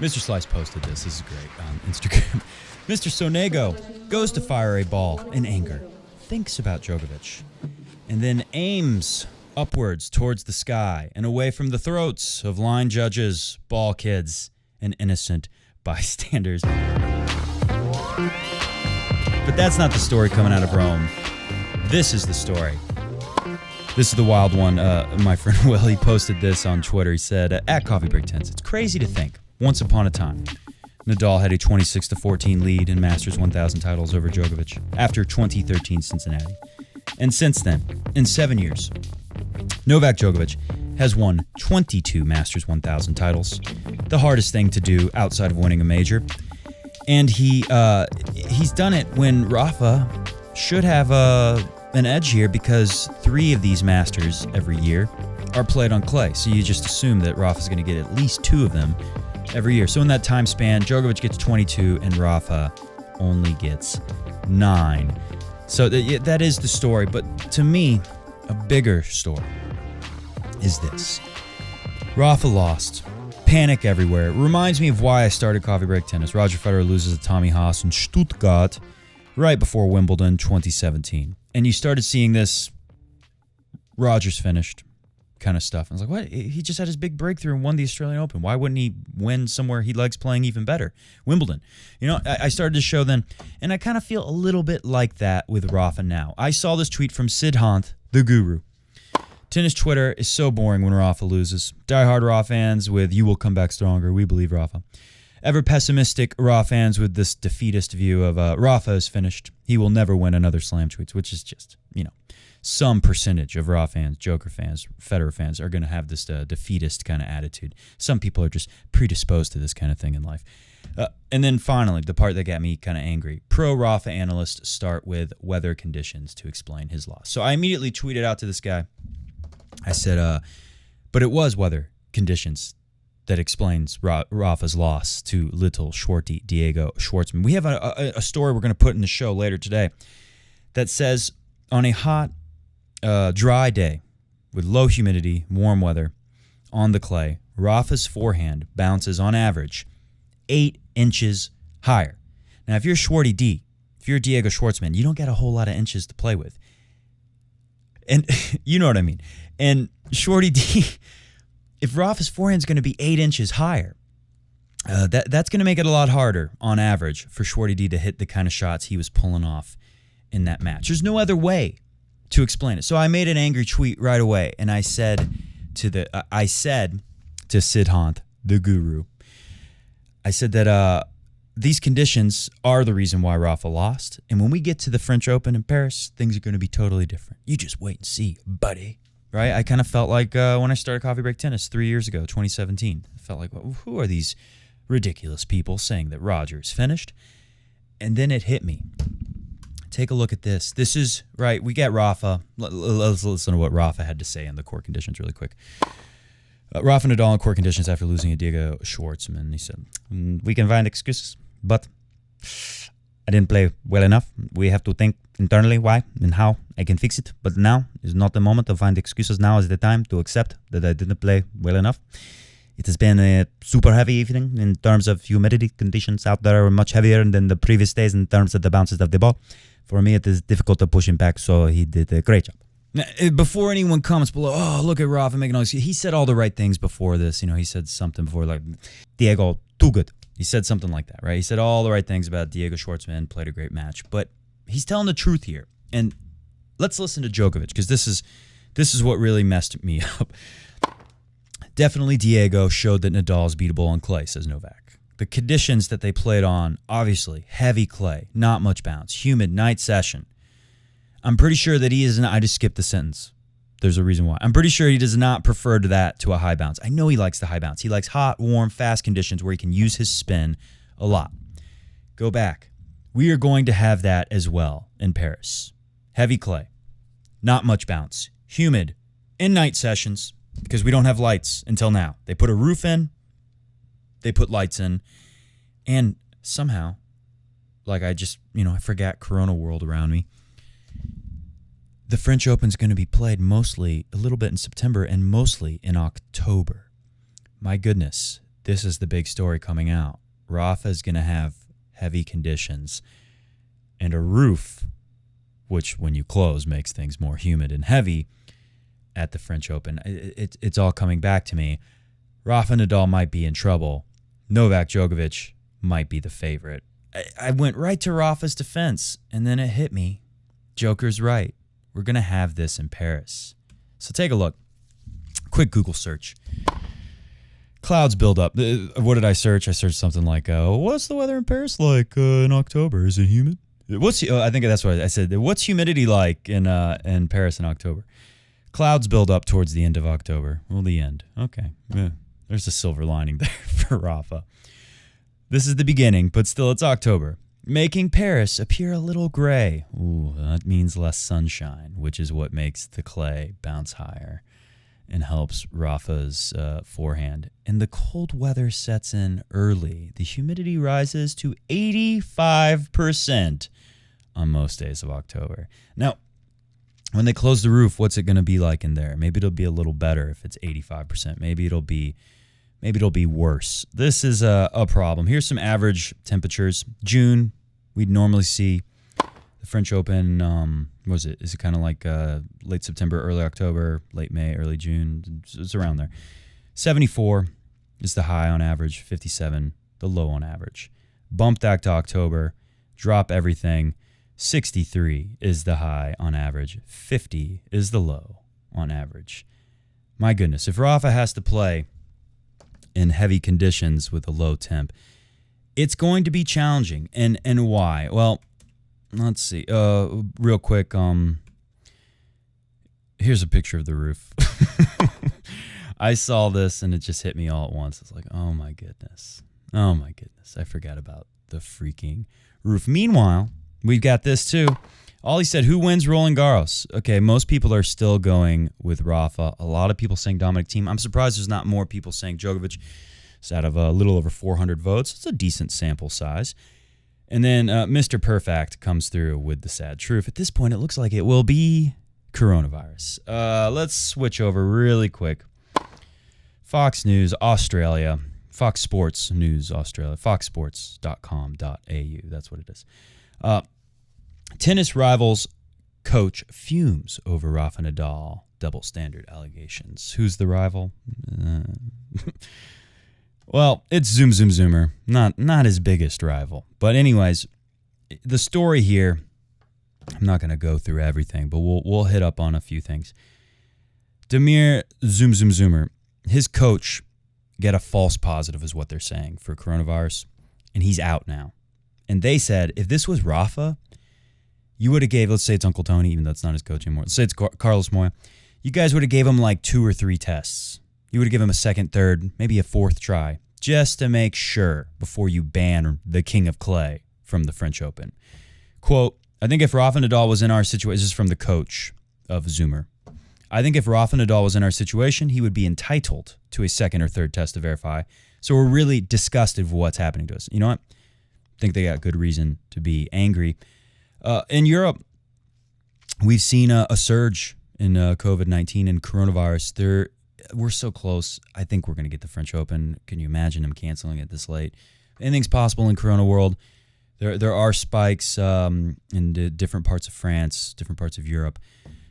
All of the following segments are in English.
Mr. Slice posted this. This is great on Instagram. Mr. Sonego goes to fire a ball in anger, thinks about Djokovic, and then aims upwards towards the sky and away from the throats of line judges, ball kids, and innocent bystanders. But that's not the story coming out of Rome. This is the story. This is the wild one. My friend Willie posted this on Twitter. He said, at Coffee Break Tennis, it's crazy to think, once upon a time, Nadal had a 26-14 lead in Masters 1000 titles over Djokovic after 2013 Cincinnati. And since then, in 7 years, Novak Djokovic has won 22 Masters 1000 titles, the hardest thing to do outside of winning a major. And he's done it when Rafa should have an edge here because 3 of these Masters every year are played on clay. So you just assume that Rafa's going to get at least 2 of them every year. So in that time span, Djokovic gets 22 and Rafa only gets 9. So that is the story. But to me, a bigger story is this. Rafa lost. Panic everywhere. It reminds me of why I started Coffee Break Tennis. Roger Federer loses to Tommy Haas in Stuttgart right before Wimbledon 2017. And you started seeing this Roger's finished kind of stuff. I was like, what? He just had his big breakthrough and won the Australian Open. Why wouldn't he win somewhere he likes playing even better? Wimbledon. You know, I started to show then, and I kind of feel a little bit like that with Rafa now. I saw this tweet from Siddhant, the guru. Tennis Twitter is so boring when Rafa loses. Die-hard Rafa fans with "you will come back stronger, we believe Rafa." Ever pessimistic Rafa fans with this defeatist view of Rafa is finished. He will never win another slam tweets, which is just, some percentage of Rafa fans, Joker fans, Federer fans are going to have this defeatist kind of attitude. Some people are just predisposed to this kind of thing in life. And then finally, the part that got me kind of angry. Pro-Rafa analysts start with weather conditions to explain his loss. So I immediately tweeted out to this guy. I said, but it was weather conditions that explains Rafa's loss to little shorty Diego Schwartzman. We have a story we're going to put in the show later today that says on a hot, dry day with low humidity, warm weather on the clay, Rafa's forehand bounces on average 8 inches higher. Now, if you're Shorty D, if you're Diego Schwartzman, you don't get a whole lot of inches to play with. And you know what I mean. And Shorty D, if Rafa's forehand's going to be 8 inches higher, that's going to make it a lot harder on average for Shorty D to hit the kind of shots he was pulling off in that match. There's no other way to explain it. So I made an angry tweet right away, and I said to Siddhant, the guru, I said that these conditions are the reason why Rafa lost. And when we get to the French Open in Paris, things are going to be totally different. You just wait and see, buddy. Right? I kind of felt like when I started Coffee Break Tennis 3 years ago, 2017. I felt like, well, who are these ridiculous people saying that Roger is finished? And then it hit me. Take a look at this. This is, right, we get Rafa. Let's listen to what Rafa had to say on the court conditions really quick. Rafa Nadal in court conditions after losing to Diego Schwartzman. He said, we can find excuses, but I didn't play well enough. We have to think internally why and how I can fix it. But now is not the moment to find excuses. Now is the time to accept that I didn't play well enough. It has been a super heavy evening in terms of humidity. Conditions out there are much heavier than the previous days in terms of the bounces of the ball. For me, it is difficult to push him back, so he did a great job. Now, before anyone comments below, oh, look at Rafa making all these, he said all the right things before this. He said something before like, Diego, too good. He said something like that, right? He said all the right things about Diego Schwartzman, played a great match. But he's telling the truth here. And let's listen to Djokovic, because this is what really messed me up. Definitely Diego showed that Nadal is beatable on clay, says Novak. The conditions that they played on, obviously, heavy clay, not much bounce, humid, night session. I'm pretty sure that he isn't, I just skipped the sentence. There's a reason why. I'm pretty sure he does not prefer that to a high bounce. I know he likes the high bounce. He likes hot, warm, fast conditions where he can use his spin a lot. Go back. We are going to have that as well in Paris. Heavy clay, not much bounce, humid, in night sessions, because we don't have lights until now. They put a roof in, they put lights in, and somehow, like I forgot Corona world around me, the French Open's going to be played mostly, a little bit in September and mostly in October. My goodness, this is the big story coming out. Rafa is going to have heavy conditions and a roof, which when you close makes things more humid and heavy at the French Open. It's all coming back to me. Rafa Nadal might be in trouble. Novak Djokovic might be the favorite. I went right to Rafa's defense, and then it hit me. Joker's right. We're going to have this in Paris. So take a look. Quick Google search. Clouds build up. What did I search? I searched something like, what's the weather in Paris like in October? Is it humid? I think that's what I said. What's humidity like in Paris in October? Clouds build up towards the end of October. Well, the end. Okay. Yeah. There's a silver lining there for Rafa. This is the beginning, but still it's October, making Paris appear a little gray. Ooh, that means less sunshine, which is what makes the clay bounce higher and helps Rafa's forehand. And the cold weather sets in early. The humidity rises to 85% on most days of October. Now, when they close the roof, what's it going to be like in there? Maybe it'll be a little better if it's 85%. Maybe it'll be worse. This is a problem. Here's some average temperatures. June, we'd normally see the French Open. What was it? Is it kind of like late September, early October, late May, early June? It's around there. 74 is the high on average. 57 the low on average. Bump that to October. Drop everything. 63 is the high on average. 50 is the low on average. My goodness, if Rafa has to play in heavy conditions with a low temp, it's going to be challenging. And why? Well, let's see. Real quick, here's a picture of the roof. I saw this and it just hit me all at once. It's like, oh my goodness. Oh my goodness. I forgot about the freaking roof. Meanwhile, we've got this too. Ollie said, who wins Roland Garros? Okay, most people are still going with Rafa. A lot of people saying Dominic Thiem. I'm surprised there's not more people saying Djokovic. It's out of a little over 400 votes. It's a decent sample size. And then Mr. Perfect comes through with the sad truth. At this point, it looks like it will be coronavirus. Let's switch over really quick. Fox News Australia. Fox Sports News Australia. foxsports.com.au. That's what it is. Tennis rivals coach fumes over Rafa Nadal double standard allegations. Who's the rival? Well, it's Zoomer. Not his biggest rival. But anyways, the story here, I'm not going to go through everything, but we'll hit up on a few things. Damir Zoomer, his coach got a false positive is what they're saying for coronavirus, and he's out now. And they said, if this was Rafa, you would have gave, let's say it's Uncle Tony, even though it's not his coach anymore. Let's say it's Carlos Moya. You guys would have gave him like 2 or 3 tests. You would have given him a second, third, maybe a 4th try, just to make sure before you ban the King of Clay from the French Open. Quote, I think if Rafa Nadal was in our situation, this is from the coach of Zoomer. I think if Rafa Nadal was in our situation, he would be entitled to a second or third test to verify. So we're really disgusted with what's happening to us. You know what? I think they got good reason to be angry. In Europe, we've seen a surge in COVID-19 and coronavirus. We're so close. I think we're going to get the French Open. Can you imagine them canceling it this late? Anything's possible in Corona world. There are spikes in different parts of France, different parts of Europe.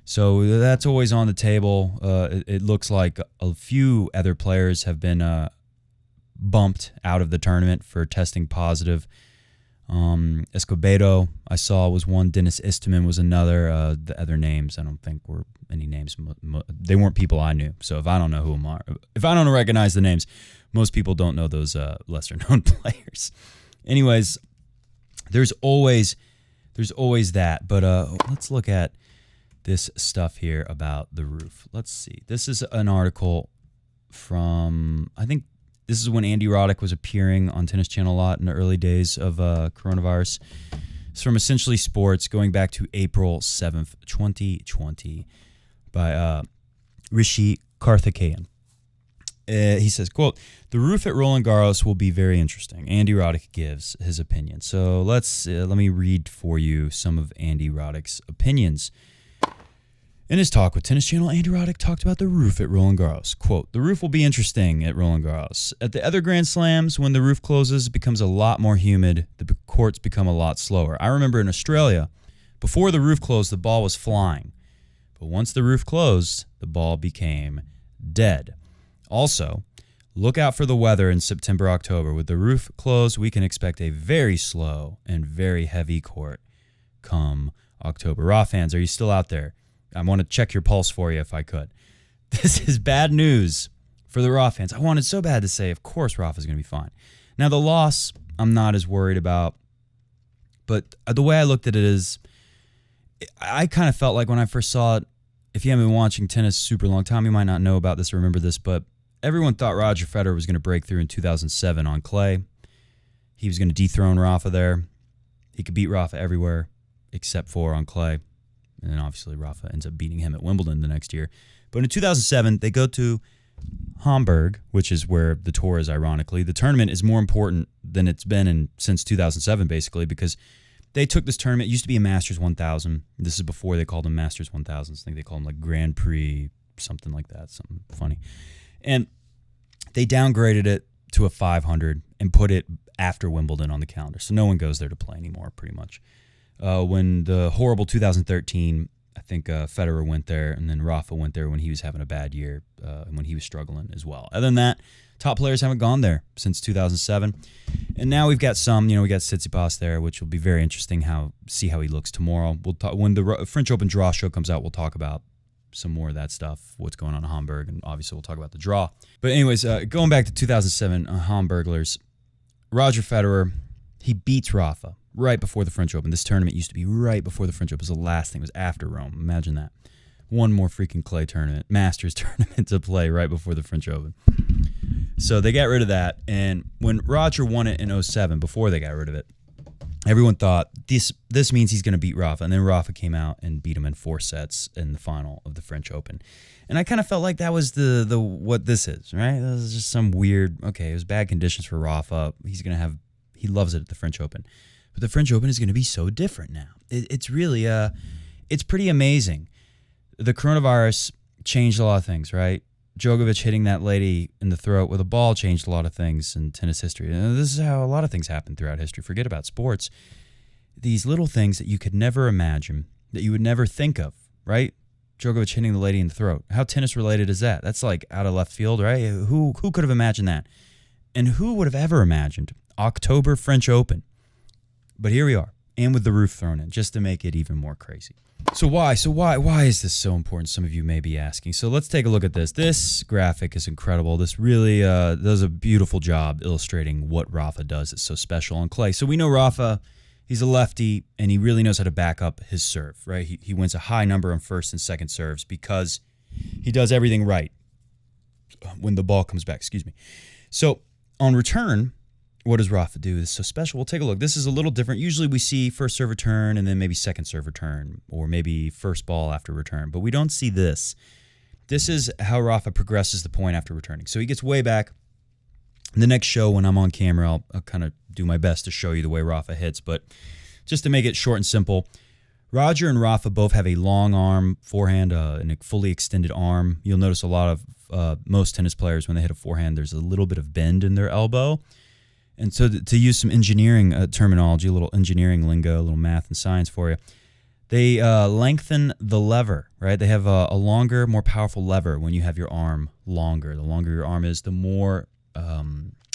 So that's always on the table. It looks like a few other players have been bumped out of the tournament for testing positive. Escobedo, I saw, was one. Dennis Istomin was another. The other names, I don't think were any names. They weren't people I knew. So if I don't know who them are, if I don't recognize the names, most people don't know those lesser known players. Anyways, there's always that. But let's look at this stuff here about the roof. Let's see. This is an article from, I think, this is when Andy Roddick was appearing on Tennis Channel a lot in the early days of coronavirus. It's from Essentially Sports, going back to April 7th, 2020, by Rishi Karthikeyan. He says, quote, the roof at Roland Garros will be very interesting. Andy Roddick gives his opinion. So let me read for you some of Andy Roddick's opinions. In his talk with Tennis Channel, Andy Roddick talked about the roof at Roland Garros. Quote, "The roof will be interesting at Roland Garros. At the other Grand Slams, when the roof closes, it becomes a lot more humid. The courts become a lot slower. I remember in Australia, before the roof closed, the ball was flying. But once the roof closed, the ball became dead. Also, look out for the weather in September, October. With the roof closed, we can expect a very slow and very heavy court come October." Raw fans, are you still out there? I want to check your pulse for you if I could. This is bad news for the Raw fans. I wanted so bad to say, of course, Rafa's going to be fine. Now, the loss, I'm not as worried about. But the way I looked at it is, I kind of felt like when I first saw it, if you haven't been watching tennis super long time, you might not know about this or remember this, but everyone thought Roger Federer was going to break through in 2007 on clay. He was going to dethrone Rafa there. He could beat Rafa everywhere except for on clay. And then obviously Rafa ends up beating him at Wimbledon the next year. But in 2007, they go to Hamburg, which is where the tour is, ironically. The tournament is more important than it's been since 2007, basically, because they took this tournament. It used to be a Masters 1000. This is before they called them Masters 1000s. I think they called them like Grand Prix, something like that, something funny. And they downgraded it to a 500 and put it after Wimbledon on the calendar. So no one goes there to play anymore, pretty much. When the horrible 2013, I think Federer went there, and then Rafa went there when he was having a bad year, and when he was struggling as well. Other than that, top players haven't gone there since 2007. And now we've got we got Tsitsipas there, which will be very interesting. See how he looks tomorrow. We'll talk when the French Open draw show comes out. We'll talk about some more of that stuff, what's going on in Hamburg, and obviously we'll talk about the draw. But anyways, going back to 2007 Hamburglers, Roger Federer, he beats Rafa right before the French Open. This tournament used to be right before the French Open. It was the last thing. It was after Rome. Imagine that. One more freaking clay tournament, Masters tournament to play right before the French Open. So they got rid of that. And when Roger won it in 2007, before they got rid of it, everyone thought this means he's going to beat Rafa. And then Rafa came out and beat him in 4 sets in the final of the French Open. And I kind of felt like that was the what this is, right? That was just some weird, it was bad conditions for Rafa. He loves it at the French Open. But the French Open is going to be so different now. It's really, it's pretty amazing. The coronavirus changed a lot of things, right? Djokovic hitting that lady in the throat with a ball changed a lot of things in tennis history. And this is how a lot of things happen throughout history. Forget about sports. These little things that you could never imagine, that you would never think of, right? Djokovic hitting the lady in the throat. How tennis related is that? That's like out of left field, right? Who could have imagined that? And who would have ever imagined October French Open? But here we are, and with the roof thrown in, just to make it even more crazy. So why is this so important? Some of you may be asking. So let's take a look at this. This graphic is incredible. This really does a beautiful job illustrating what Rafa does. It's so special on clay. So we know Rafa, he's a lefty, and he really knows how to back up his serve, right? He wins a high number on first and second serves because he does everything right when the ball comes back. So on return, what does Rafa do? It's so special. We'll take a look. This is a little different. Usually we see first serve return and then maybe second serve return or maybe first ball after return, but we don't see this. This is how Rafa progresses the point after returning. So he gets way back. In the next show when I'm on camera, I'll kind of do my best to show you the way Rafa hits, but just to make it short and simple, Roger and Rafa both have a long arm forehand and a fully extended arm. You'll notice a lot of most tennis players, when they hit a forehand, there's a little bit of bend in their elbow. And so to use some engineering terminology, a little engineering lingo, a little math and science for you, they lengthen the lever, right? They have a longer, more powerful lever when you have your arm longer. The longer your arm is, the more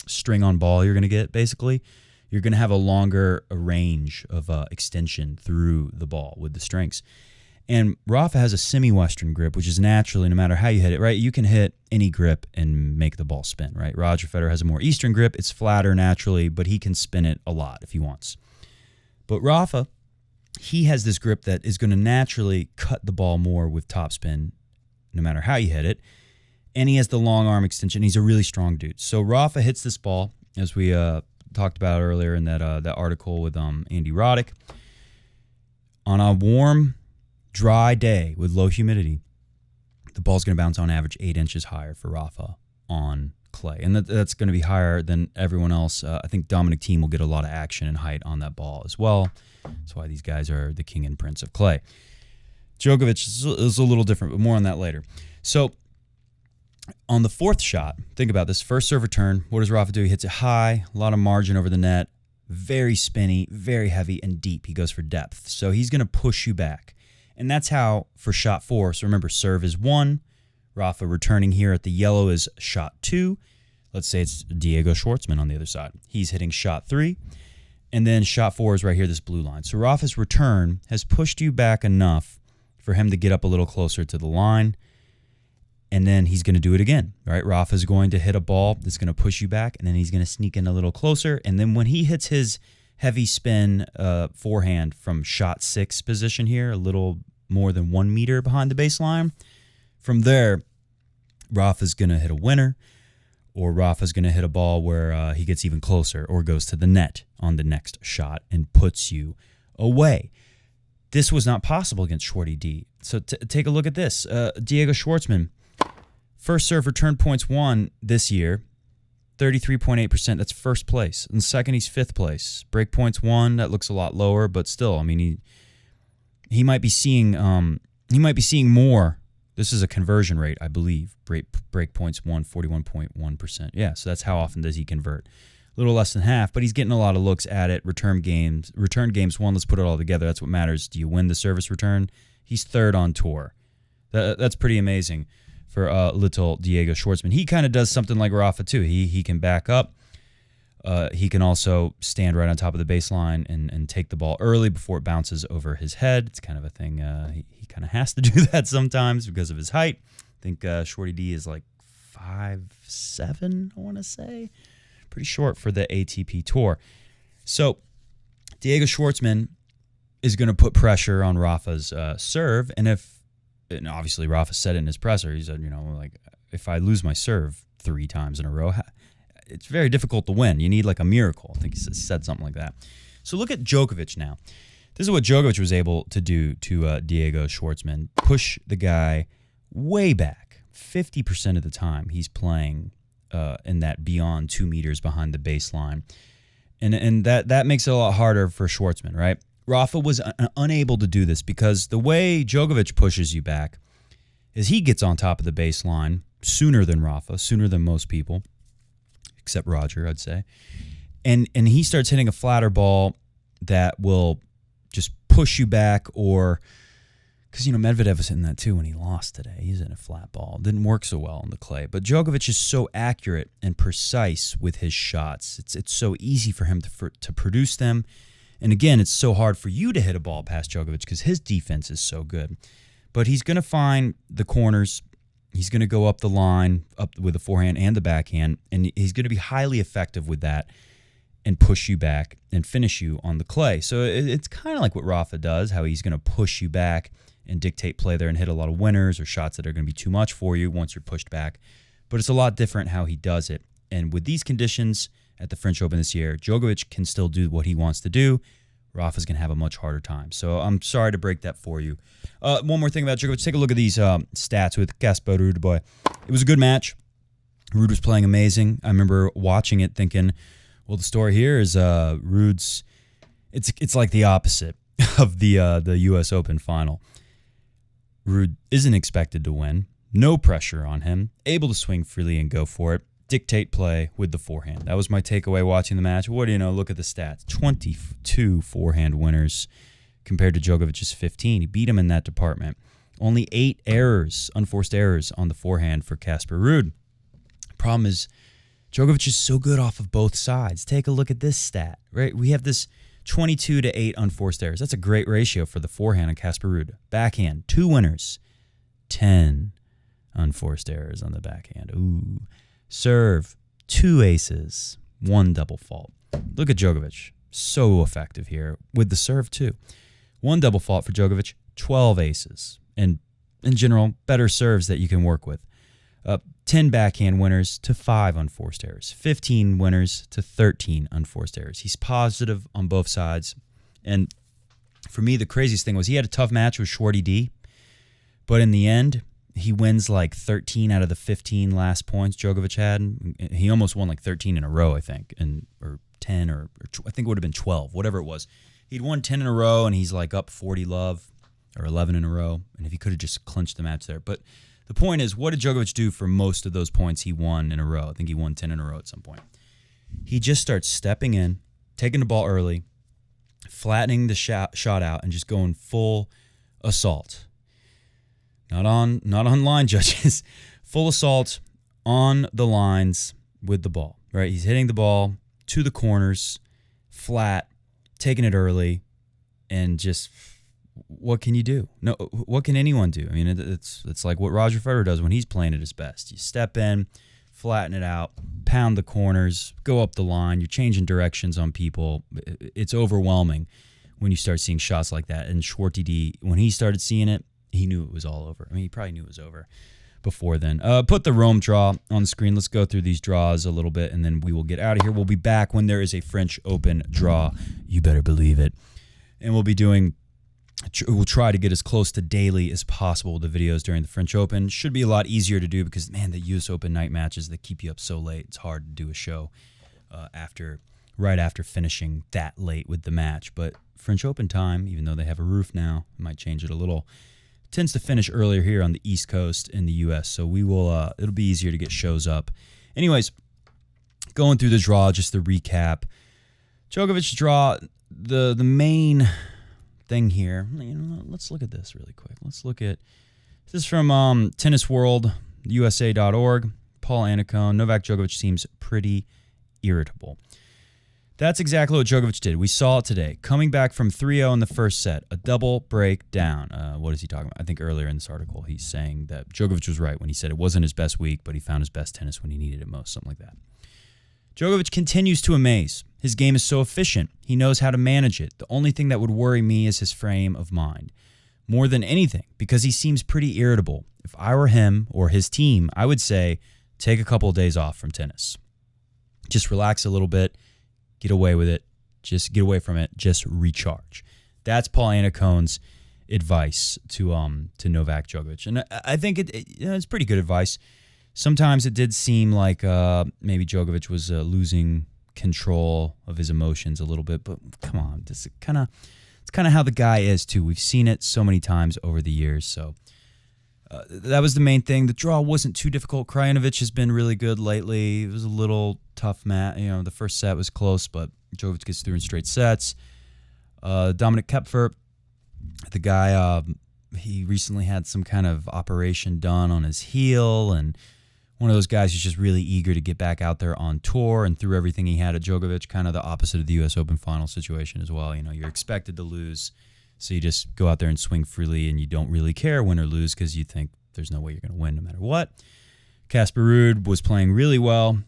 string on ball you're going to get, basically. You're going to have a longer range of extension through the ball with the strings. And Rafa has a semi-western grip, which is naturally, no matter how you hit it, right? You can hit any grip and make the ball spin, right? Roger Federer has a more eastern grip. It's flatter naturally, but he can spin it a lot if he wants. But Rafa, he has this grip that is going to naturally cut the ball more with topspin, no matter how you hit it. And he has the long arm extension. He's a really strong dude. So Rafa hits this ball, as we talked about earlier in that article with Andy Roddick, on a warm, dry day with low humidity. The ball's going to bounce on average 8 inches higher for Rafa on clay. And that's going to be higher than everyone else. I think Dominic Thiem will get a lot of action and height on that ball as well. That's why these guys are the king and prince of clay. Djokovic is a little different, but more on that later. So on the fourth shot, think about this. First serve return, what does Rafa do? He hits it high, a lot of margin over the net, very spinny, very heavy, and deep. He goes for depth. So he's going to push you back. And that's how for shot 4. So remember, serve is 1. Rafa returning here at the yellow is shot 2. Let's say it's Diego Schwartzman on the other side. He's hitting shot 3. And then shot 4 is right here, this blue line. So Rafa's return has pushed you back enough for him to get up a little closer to the line. And then he's going to do it again, right? Rafa's going to hit a ball that's going to push you back, and then he's going to sneak in a little closer. And then when he hits his heavy spin forehand from shot 6 position here, a little more than 1 meter behind the baseline, from there, Rafa's going to hit a winner, or Rafa's going to hit a ball where he gets even closer or goes to the net on the next shot and puts you away. This was not possible against Schwarty D. So take a look at this. Diego Schwartzman, first serve return points won this year, 33.8%. That's first place. And second, he's 5th place. Break points won. That looks a lot lower, but still, I mean, he might be seeing more. This is a conversion rate, I believe. Break points won, 41.1%. Yeah, so that's how often does he convert? A little less than half, but he's getting a lot of looks at it. Return games won. Let's put it all together. That's what matters. Do you win the service return? He's 3rd on tour. That's pretty amazing for little Diego Schwartzman. He kind of does something like Rafa too. He can back up. He can also stand right on top of the baseline and take the ball early before it bounces over his head. It's kind of a thing. He kind of has to do that sometimes because of his height. I think Shorty D is like 5'7", I want to say. Pretty short for the ATP Tour. So Diego Schwartzman is going to put pressure on Rafa's serve. And obviously Rafa said it in his presser, he said, like, if I lose my serve 3 times in a row, it's very difficult to win. You need like a miracle. I think he said something like that. So look at Djokovic now. This is what Djokovic was able to do to Diego Schwartzman. Push the guy way back. 50% of the time he's playing in that beyond 2 meters behind the baseline. And that makes it a lot harder for Schwartzman, right? Rafa was unable to do this because the way Djokovic pushes you back is he gets on top of the baseline sooner than Rafa, sooner than most people, except Roger, I'd say. And he starts hitting a flatter ball that will just push you back, or because Medvedev was hitting that too when he lost today. He's in a flat ball. Didn't work so well on the clay. But Djokovic is so accurate and precise with his shots. It's so easy for him to produce them. And again, it's so hard for you to hit a ball past Djokovic because his defense is so good. But he's going to find the corners. He's going to go up the line, up with the forehand and the backhand, and he's going to be highly effective with that and push you back and finish you on the clay. So it's kind of like what Rafa does, how he's going to push you back and dictate play there and hit a lot of winners or shots that are going to be too much for you once you're pushed back. But it's a lot different how he does it. And with these conditions at the French Open this year, Djokovic can still do what he wants to do. Rafa's going to have a much harder time. So I'm sorry to break that for you. One more thing about Djokovic. Take a look at these stats with Casper Ruud. Boy, it was a good match. Ruud was playing amazing. I remember watching it thinking, well, the story here is Ruud's. It's like the opposite of the U.S. Open final. Ruud isn't expected to win. No pressure on him. Able to swing freely and go for it. Dictate play with the forehand. That was my takeaway watching the match. What do you know? Look at the stats. 22 forehand winners compared to Djokovic's 15. He beat him in that department. Only 8 errors, unforced errors on the forehand for Casper Ruud. Problem is, Djokovic is so good off of both sides. Take a look at this stat, right? We have this 22 to 8 unforced errors. That's a great ratio for the forehand on Casper Ruud. Backhand, 2 winners, 10 unforced errors on the backhand. Ooh. Serve, 2 aces, 1 double fault. Look at Djokovic. So effective here with the serve, too. 1 double fault for Djokovic, 12 aces. And in general, better serves that you can work with. 10 backhand winners to 5 unforced errors. 15 winners to 13 unforced errors. He's positive on both sides. And for me, the craziest thing was he had a tough match with Schwarty D. But in the end, he wins like 13 out of the 15 last points Djokovic had. He almost won like 13 in a row, I think, or 10, or I think it would have been 12, whatever it was. He'd won 10 in a row, and he's like up 40 love or 11 in a row, and if he could have just clinched the match there. But the point is, what did Djokovic do for most of those points he won in a row? I think he won 10 in a row at some point. He just starts stepping in, taking the ball early, flattening the shot out, and just going full assault. Not on line judges. Full assault on the lines with the ball, right? He's hitting the ball to the corners, flat, taking it early, and just, what can you do? No, what can anyone do? I mean, it's like what Roger Federer does when he's playing at his best. You step in, flatten it out, pound the corners, go up the line. You're changing directions on people. It's overwhelming when you start seeing shots like that. And Schwartz, when he started seeing it, he knew it was all over. I mean, he probably knew it was over before then. Put the Rome draw on the screen. Let's go through these draws a little bit, and then we will get out of here. We'll be back when there is a French Open draw. You better believe it. And we'll try to get as close to daily as possible with the videos during the French Open. Should be a lot easier to do because, man, the US Open night matches that keep you up so late, it's hard to do a show right after finishing that late with the match. But French Open time, even though they have a roof now, might change it a little. Tends to finish earlier here on the East Coast in the U.S., so we will. It'll be easier to get shows up. Anyways, going through the draw, just the recap. Djokovic's draw, the main thing here. Let's look at this really quick. Let's look at this is from tennisworldusa.org. Paul Anacone. Novak Djokovic seems pretty irritable. That's exactly what Djokovic did. We saw it today. Coming back from 3-0 in the first set, a double breakdown. What is he talking about? I think earlier in this article, he's saying that Djokovic was right when he said it wasn't his best week, but he found his best tennis when he needed it most, something like that. Djokovic continues to amaze. His game is so efficient. He knows how to manage it. The only thing that would worry me is his frame of mind. More than anything, because he seems pretty irritable. If I were him or his team, I would say, take a couple of days off from tennis. Just relax a little bit. Get away with it. Just get away from it. Just recharge. That's Paul Anacone's advice to Novak Djokovic, and I think it's pretty good advice. Sometimes it did seem like maybe Djokovic was losing control of his emotions a little bit, but come on, it's kind of how the guy is too. We've seen it so many times over the years. So that was the main thing. The draw wasn't too difficult. Krajinovic has been really good lately. It was a little tough match. The first set was close, but Djokovic gets through in straight sets. Dominic Koepfer, the guy, he recently had some kind of operation done on his heel, and one of those guys who's just really eager to get back out there on tour and threw everything he had at Djokovic, kind of the opposite of the U.S. Open final situation as well. You're expected to lose, so you just go out there and swing freely, and you don't really care win or lose because you think there's no way you're going to win no matter what. Casper Ruud was playing really well.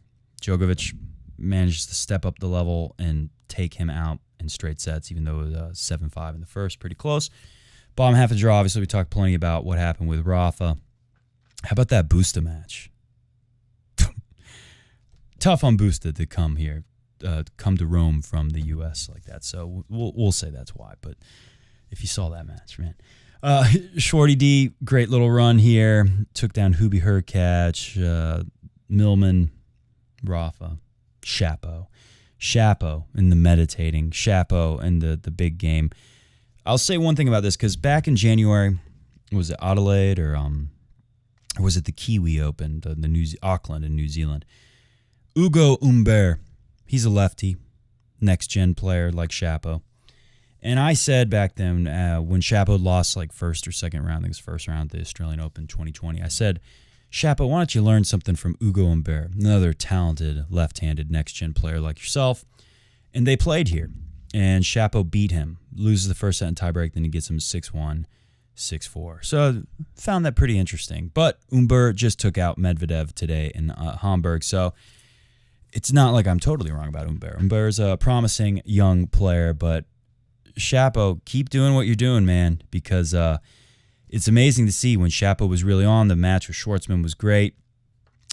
Djokovic managed to step up the level and take him out in straight sets, even though it was 7-5 in the first, pretty close. Bottom half of the draw, obviously we talked plenty about what happened with Rafa. How about that Busta match? Tough on Busta to come here, come to Rome from the U.S. like that. So we'll say that's why. But if you saw that match, man. Shorty D, great little run here. Took down Hubie Hurkacz, Millman, Rafa, Shapo in the meditating, Shapo in the big game. I'll say one thing about this, because back in January, was it Adelaide or was it the Kiwi Open, the Auckland in New Zealand? Ugo Humbert, he's a lefty, next-gen player like Shapo. And I said back then, when Shapo lost like first or second round, I think it was first round at the Australian Open 2020, I said, Shapo, why don't you learn something from Ugo Humbert, another talented left-handed next-gen player like yourself? And they played here, and Shapo beat him, loses the first set in tiebreak, then he gets him 6-1, 6-4. So found that pretty interesting. But Humbert just took out Medvedev today in Hamburg, so it's not like I'm totally wrong about Humbert. Humbert's a promising young player, but Shapo, keep doing what you're doing, man, because it's amazing to see when Shapo was really on. The match with Schwartzman was great.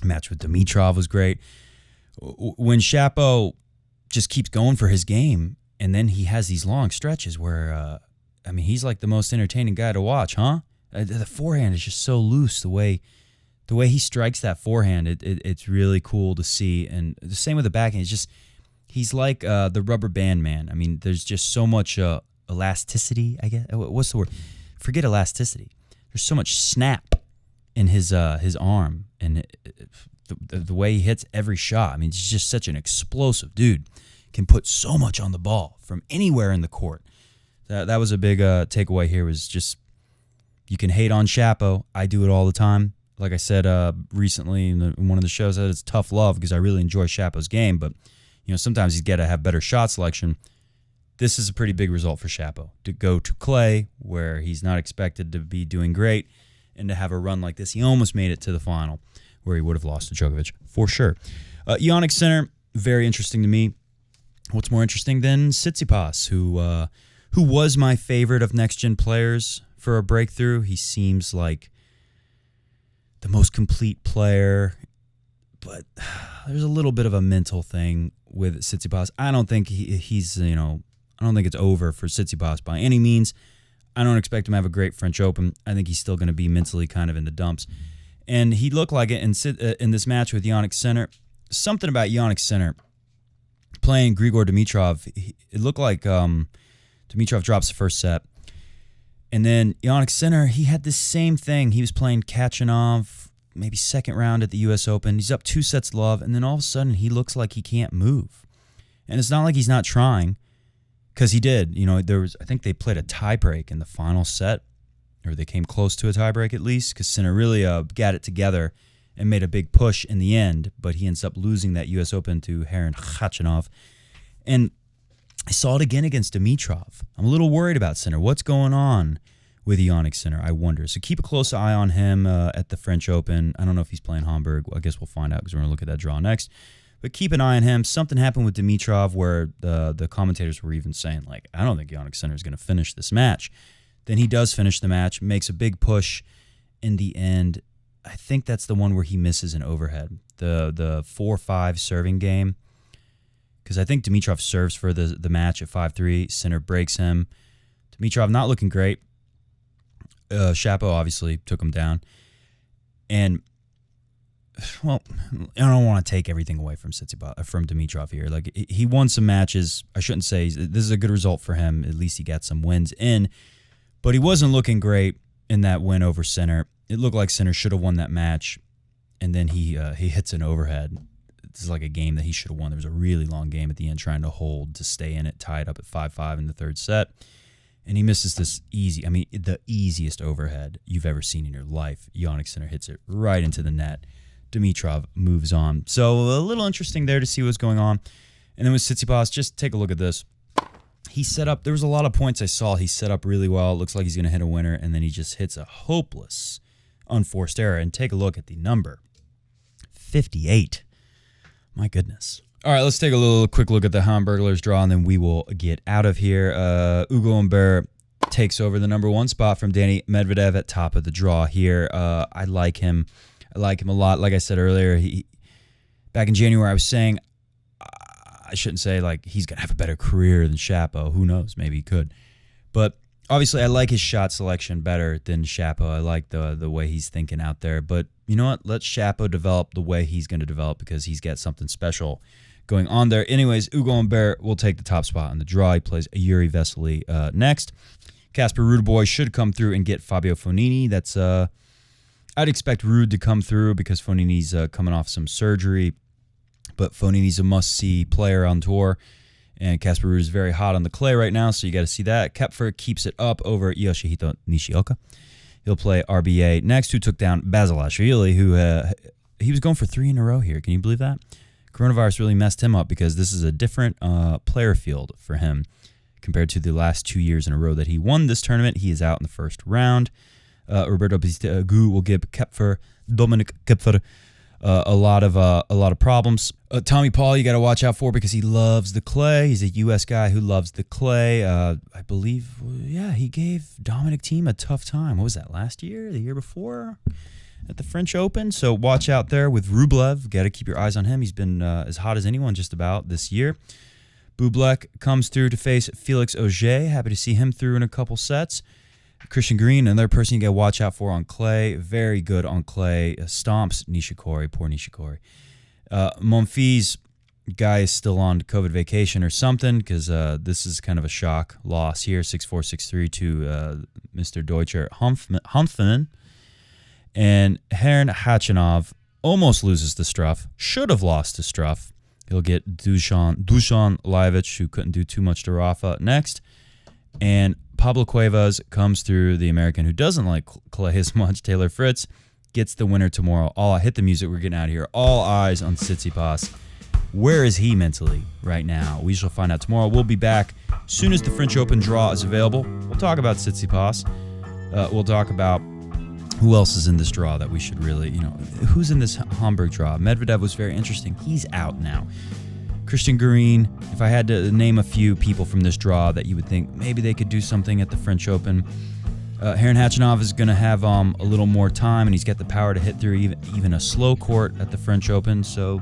The match with Dimitrov was great. When Shapo just keeps going for his game, and then he has these long stretches where, he's like the most entertaining guy to watch, huh? The forehand is just so loose, the way he strikes that forehand, it's really cool to see. And the same with the backhand. It's just, he's like the rubber band man. I mean, there's just so much elasticity, I guess. What's the word? forget elasticity. There's so much snap in his arm and the way he hits every shot. I mean, he's just such an explosive dude. Can put so much on the ball from anywhere in the court. That was a big takeaway here, was just you can hate on Shapo. I do it all the time. Like I said recently in one of the shows, that it's tough love because I really enjoy Shapo's game, but sometimes he's got to have better shot selection. This is a pretty big result for Shapo to go to clay where he's not expected to be doing great and to have a run like this. He almost made it to the final where he would have lost to Djokovic for sure. Jannik Sinner, very interesting to me. What's more interesting than Tsitsipas, who was my favorite of next-gen players for a breakthrough. He seems like the most complete player, but there's a little bit of a mental thing with Tsitsipas. I don't think he's I don't think it's over for Tsitsipas by any means. I don't expect him to have a great French Open. I think he's still going to be mentally kind of in the dumps. And he looked like it in this match with Jannik Sinner. Something about Jannik Sinner playing Grigor Dimitrov, it looked like Dimitrov drops the first set. And then Jannik Sinner, he had this same thing. He was playing Kachanov, maybe second round at the U.S. Open. He's up 2-0, and then all of a sudden he looks like he can't move. And it's not like he's not trying, because he did. I think they played a tiebreak in the final set, or they came close to a tiebreak at least, because Sinner really got it together and made a big push in the end, but he ends up losing that U.S. Open to Karen Khachanov. And I saw it again against Dimitrov. I'm a little worried about Sinner. What's going on with Jannik Sinner, I wonder. So keep a close eye on him at the French Open. I don't know if he's playing Hamburg. I guess we'll find out because we're going to look at that draw next. But keep an eye on him. Something happened with Dimitrov where the commentators were even saying, I don't think Jannik Sinner is going to finish this match. Then he does finish the match, makes a big push in the end. I think that's the one where he misses an overhead. The 4-5 serving game. Because I think Dimitrov serves for the match at 5-3. Sinner breaks him. Dimitrov not looking great. Shapo obviously took him down. And, well, I don't want to take everything away from Dimitrov here. He won some matches. I shouldn't say this is a good result for him. At least he got some wins in. But he wasn't looking great in that win over Sinner. It looked like Sinner should have won that match. And then he hits an overhead. This is like a game that he should have won. There was a really long game at the end trying to hold to stay in it, tied up at 5-5 in the third set. And he misses this the easiest overhead you've ever seen in your life. Jannik Sinner hits it right into the net. Dimitrov moves on. So a little interesting there to see what's going on. And then with Tsitsipas, just take a look at this. He set up, there was a lot of points I saw. He set up really well. It looks like he's going to hit a winner. And then he just hits a hopeless unforced error. And take a look at the number. 58. My goodness. All right, let's take a quick look at the Hamburglers draw, and then we will get out of here. Ugo Humbert takes over the number one spot from Danny Medvedev at top of the draw here. I like him. I like him a lot. Like I said earlier, back in January, I was saying, I shouldn't say he's going to have a better career than Shapo. Who knows? Maybe he could. But obviously, I like his shot selection better than Shapo. I like the way he's thinking out there. But you know what? Let Shapo develop the way he's going to develop because he's got something special going on there. Anyways, Ugo Humbert will take the top spot on the draw. He plays Yuri Vesely next. Casper Ruudeboy should come through and get Fabio Fognini. That's I'd expect Ruud to come through because Fognini's coming off some surgery. But Fognini's a must-see player on tour. And Casper Ruud is very hot on the clay right now, so you got to see that. Koepfer keeps it up over Yoshihito Nishioka. He'll play RBA next, who took down Basilashvili, who he was going for 3 in a row here. Can you believe that? Coronavirus really messed him up because this is a different player field for him compared to the last 2 years in a row that he won this tournament. He is out in the first round. Roberto Bautista Agut will give Dominic Koepfer a lot of problems. Tommy Paul, you got to watch out for because he loves the clay. He's a U.S. guy who loves the clay. I believe, he gave Dominic Thiem a tough time. What was that, last year? The year before? At the French Open? So watch out there with Rublev. Got to keep your eyes on him. He's been as hot as anyone just about this year. Bublik comes through to face Felix Auger. Happy to see him through in a couple sets. Christian Green, another person you got to watch out for on clay. Very good on clay. Stomps Nishikori. Poor Nishikori. Monfils, Guy is still on COVID vacation or something, because this is kind of a shock loss here, 6-4, 6-3 to Mr. Deutscher Hanfmann. And Herrn Khachanov almost loses to Struff, should have lost to Struff. He'll get Dusan Lajovic, who couldn't do too much to Rafa, next. And Pablo Cuevas comes through, the American who doesn't like clay as much. Taylor Fritz gets the winner tomorrow. Hit the music, we're getting out of here. All eyes on Tsitsipas. Where is he mentally right now? We shall find out tomorrow. We'll be back as soon as the French Open draw is available. We'll talk about Tsitsipas. We'll talk about who else is in this draw that we should really, who's in this Hamburg draw. Medvedev was very interesting. He's out now. Christian Garin, if I had to name a few people from this draw that you would think maybe they could do something at the French Open, Herrn Khachanov is going to have a little more time, and he's got the power to hit through even a slow court at the French Open, so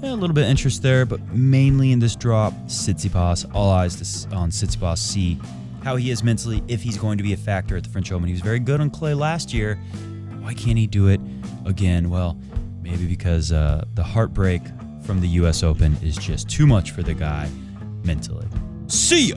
a little bit of interest there, but mainly in this draw, Tsitsipas. All eyes on Tsitsipas, see how he is mentally, if he's going to be a factor at the French Open. He was very good on clay last year. Why can't he do it again? Well, maybe because the heartbreak from the U.S. Open is just too much for the guy mentally. See ya!